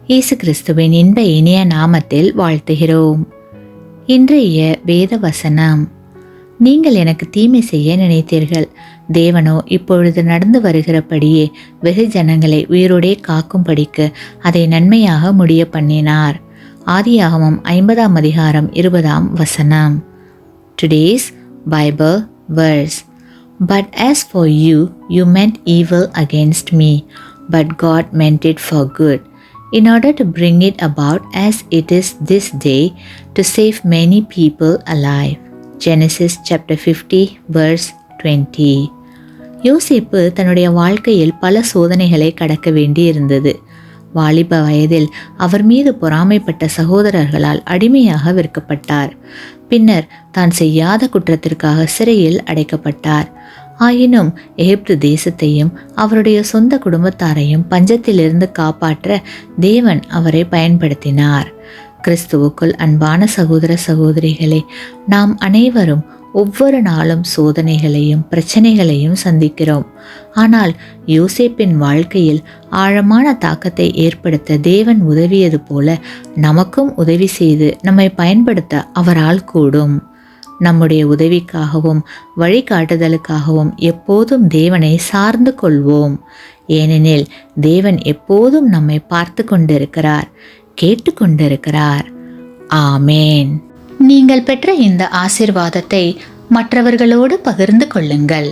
இயேசு கிறிஸ்துவின் இன்ப இனிய நாமத்தில் வாழ்த்துகிறோம். இன்றைய வேத வசனம்: நீங்கள் எனக்கு தீமை செய்ய நினைத்தீர்கள், தேவனோ இப்பொழுது நடந்து வருகிறபடியே வெகு ஜனங்களை உயிரோடே காக்கும்படிக்கு அதை நன்மையாக முடிய பண்ணினார். ஆதியாகமம் 50ஆம் அதிகாரம் 20ஆம் வசனம். Today's Bible verse: But as for you, you meant evil against me, but God meant it for good, in order to bring it about as it is this day, to save many people alive. Genesis chapter 50 verse 20. யோசேப்பு தன்னுடைய வாழ்க்கையில் பல சோதனைகளை கடக்க வேண்டி இருந்தது. வாலிப வயதில் அவர் மீது பொறாமைப்பட்ட சகோதரர்களால் அடிமையாக விற்கப்பட்டார். பின்னர் தான் செய்யாத குற்றத்திற்காக சிறையில் அடைக்கப்பட்டார். ஆயினும் எகிப்து தேசத்தையும் அவருடைய சொந்த குடும்பத்தாரையும் பஞ்சத்திலிருந்து காப்பாற்ற தேவன் அவரை பயன்படுத்தினார். கிறிஸ்துவுக்குள் அன்பான சகோதர சகோதரிகளே, நாம் அனைவரும் ஒவ்வொரு நாளும் சோதனைகளையும் பிரச்சனைகளையும் சந்திக்கிறோம். ஆனால் யோசேப்பின் வாழ்க்கையில் ஆழமான தாக்கத்தை ஏற்படுத்த தேவன் உதவியது போல நமக்கும் உதவி செய்து நம்மை பயன்படுத்த அவரால் கூடும். நம்முடைய உதவிக்காகவும் வழிகாட்டுதலுக்காகவும் எப்போதும் தேவனை சார்ந்து கொள்வோம். ஏனெனில் தேவன் எப்போதும் நம்மை பார்த்து கொண்டிருக்கிறார், கேட்டுக்கொண்டிருக்கிறார். ஆமேன். நீங்கள் பெற்ற இந்த ஆசீர்வாதத்தை மற்றவர்களோடு பகிர்ந்து கொள்ளுங்கள்.